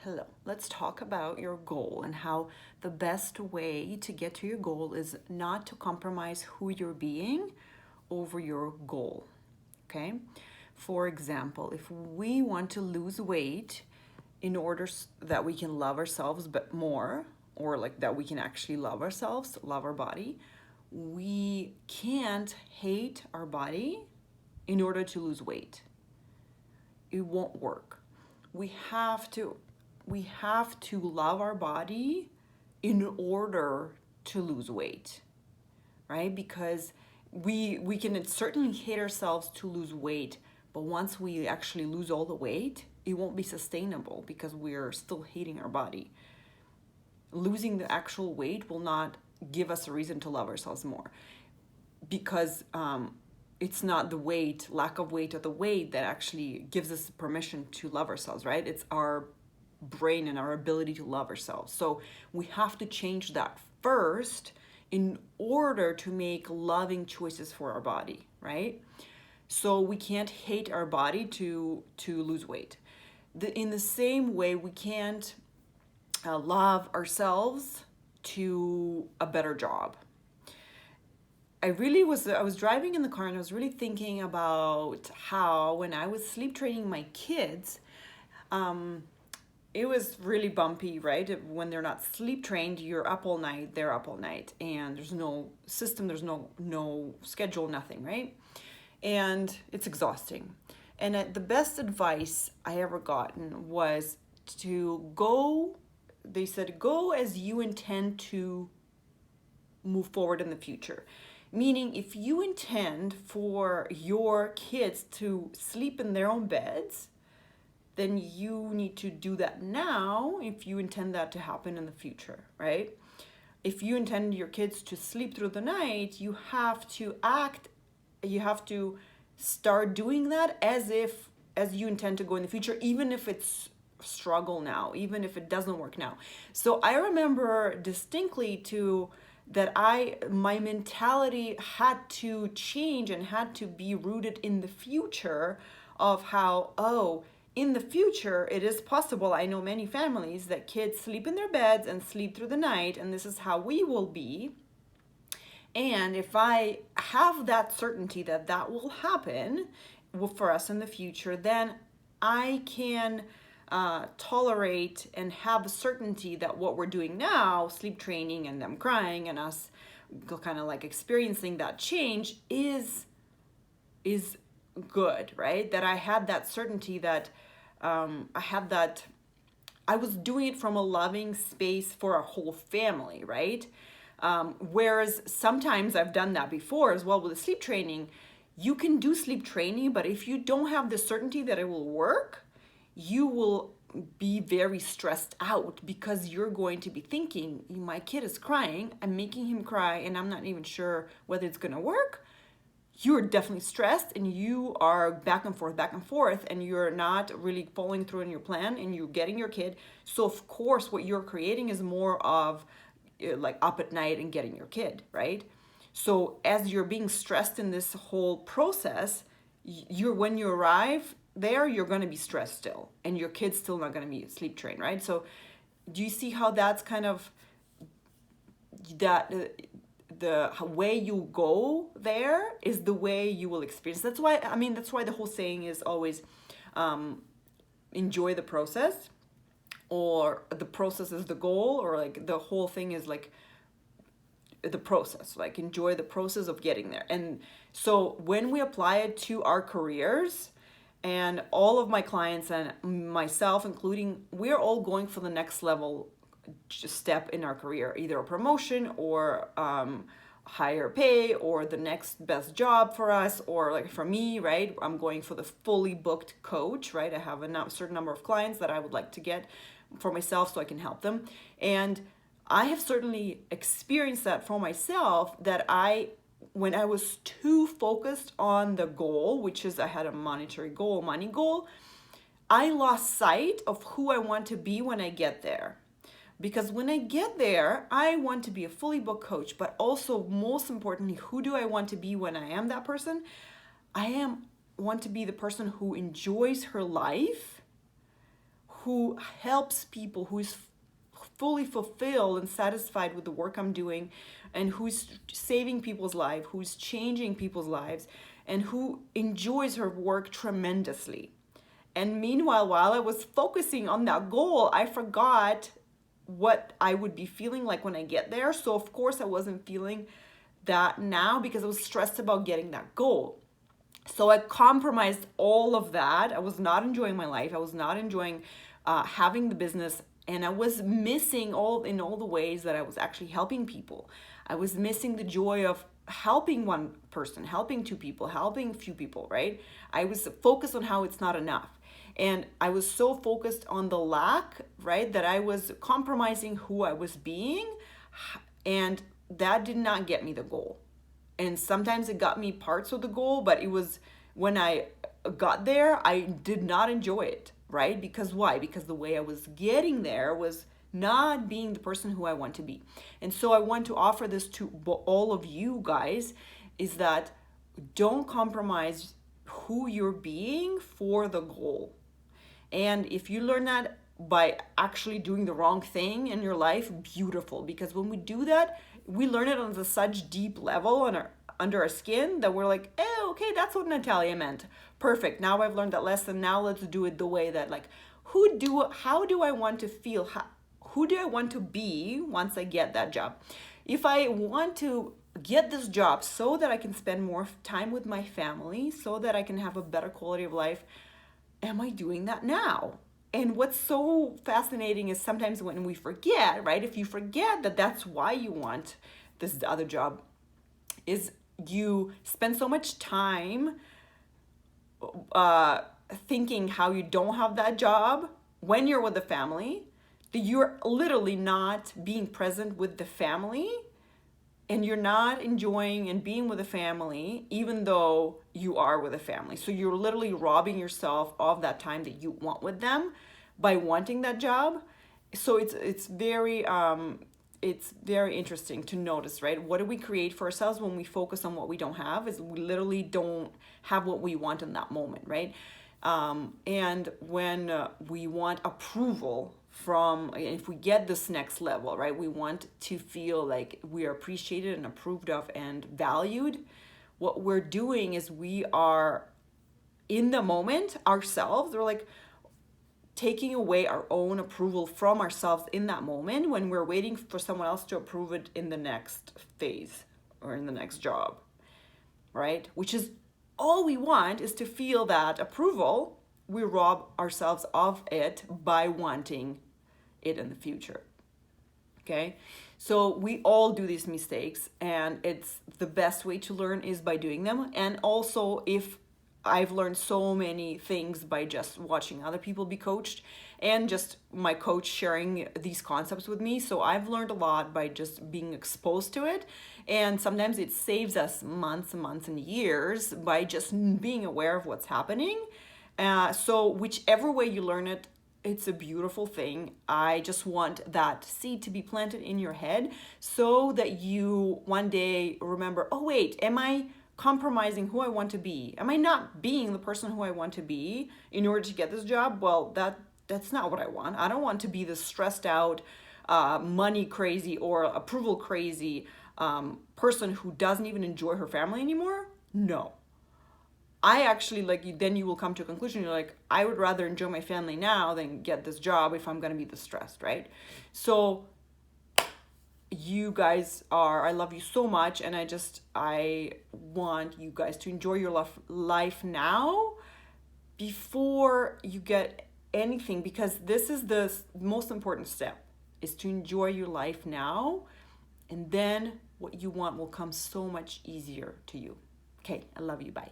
Hello, let's talk about your goal and how the best way to get to your goal is not to compromise who you're being over your goal. Okay? For example, if we want to lose weight in order that we can love ourselves but more, or like that we can actually love ourselves, love our body, we can't hate our body in order to lose weight. It won't work. We have to we have to love our body in order to lose weight, right? Because we can certainly hate ourselves to lose weight, but once we actually lose all the weight, it won't be sustainable because we're still hating our body. Losing the actual weight will not give us a reason to love ourselves more because it's not the weight, lack of weight, or the weight that actually gives us permission to love ourselves, right? It's our brain and our ability to love ourselves. So we have to change that first in order to make loving choices for our body, right? So we can't hate our body to lose weight. In the same way, we can't love ourselves to a better job. I was driving in the car and I was really thinking about how when I was sleep training my kids, it was really bumpy, right? When they're not sleep trained, you're up all night, they're up all night, and there's no system, there's no schedule, nothing, right? And it's exhausting. And the best advice I ever gotten was to go, they said, go as you intend to move forward in the future. Meaning, if you intend for your kids to sleep in their own beds, then you need to do that now if you intend that to happen in the future, right? If you intend your kids to sleep through the night, you have to start doing that as you intend to go in the future, even if it's struggle now, even if it doesn't work now. So I remember distinctly that my mentality had to change and had to be rooted in the future of how, in the future, it is possible. I know many families that kids sleep in their beds and sleep through the night, and this is how we will be. And if I have that certainty that that will happen for us in the future, then I can tolerate and have certainty that what we're doing now, sleep training and them crying and us kind of like experiencing that change is good, right? That I had that certainty that I was doing it from a loving space for our whole family, right? Whereas sometimes I've done that before as well with the sleep training. You can do sleep training, but if you don't have the certainty that it will work, you will be very stressed out because you're going to be thinking, my kid is crying, I'm making him cry, and I'm not even sure whether it's going to work. You're definitely stressed and you are back and forth, and you're not really following through on your plan and you're getting your kid. So, of course, what you're creating is more of like up at night and getting your kid, right? So as you're being stressed in this whole process, when you arrive there, you're going to be stressed still, and your kid's still not going to be sleep trained, right? So do you see how that's kind of that the way you go there is the way you will experience. That's why the whole saying is always enjoy the process, or the process is the goal, or like the whole thing is like the process, like enjoy the process of getting there. And so when we apply it to our careers, and all of my clients and myself including, we're all going for the next level step in our career, either a promotion or higher pay or the next best job for us, or like for me, right, I'm going for the fully booked coach, right? I have a certain number of clients that I would like to get for myself so I can help them. And I have certainly experienced that for myself, that when I was too focused on the goal, which is I had a monetary goal, money goal, I lost sight of who I want to be when I get there. Because when I get there, I want to be a fully booked coach, but also most importantly, who do I want to be when I am that person? Want to be the person who enjoys her life, who helps people, who's fully fulfilled and satisfied with the work I'm doing, and who's saving people's lives, who's changing people's lives, and who enjoys her work tremendously. And meanwhile, while I was focusing on that goal, I forgot what I would be feeling like when I get there. So of course I wasn't feeling that now because I was stressed about getting that goal. So I compromised all of that. I was not enjoying my life. I was not enjoying having the business, and I was missing in all the ways that I was actually helping people. I was missing the joy of helping one person, helping two people, helping a few people, right? I was focused on how it's not enough. And I was so focused on the lack, right, that I was compromising who I was being, and that did not get me the goal. And sometimes it got me parts of the goal, but it was when I got there, I did not enjoy it, right? Because why? Because the way I was getting there was not being the person who I want to be. And so I want to offer this to all of you guys, is that don't compromise who you're being for the goal. And if you learn that by actually doing the wrong thing in your life, beautiful. Because when we do that, we learn it on such deep level under our skin that we're like, oh, okay, that's what Natalia meant. Perfect. Now I've learned that lesson. Now let's do it the way that, like, how do I want to feel? Who do I want to be once I get that job? If I want to get this job so that I can spend more time with my family, so that I can have a better quality of life, am I doing that now? And what's so fascinating is sometimes when we forget, right? If you forget that that's why you want this other job, is you spend so much time thinking how you don't have that job when you're with the family, that you're literally not being present with the family, and you're not enjoying and being with a family, even though you are with a family. So you're literally robbing yourself of that time that you want with them by wanting that job. So it's very interesting to notice, right? What do we create for ourselves when we focus on what we don't have? Is we literally don't have what we want in that moment, right? And when we want approval from, if we get this next level, right, we want to feel like we are appreciated and approved of and valued. What we're doing is we are in the moment ourselves. We're like taking away our own approval from ourselves in that moment when we're waiting for someone else to approve it in the next phase or in the next job, right? Which is all we want, is to feel that approval. We rob ourselves of it by wanting it in the future. Okay, so we all do these mistakes, and it's the best way to learn is by doing them. And also, if I've learned so many things by just watching other people be coached, and just my coach sharing these concepts with me. So I've learned a lot by just being exposed to it. And sometimes it saves us months and months and years by just being aware of what's happening. So whichever way you learn it, it's a beautiful thing. I just want that seed to be planted in your head so that you one day remember, oh wait, am I compromising who I want to be? Am I not being the person who I want to be in order to get this job? Well, that's not what I want. I don't want to be this stressed out, money crazy or approval crazy person who doesn't even enjoy her family anymore. No. I actually, then you will come to a conclusion. You're like, I would rather enjoy my family now than get this job if I'm going to be this stressed, right? So you guys I love you so much. And I want you guys to enjoy your life now before you get anything, because this is the most important step, is to enjoy your life now. And then what you want will come so much easier to you. Okay, I love you. Bye.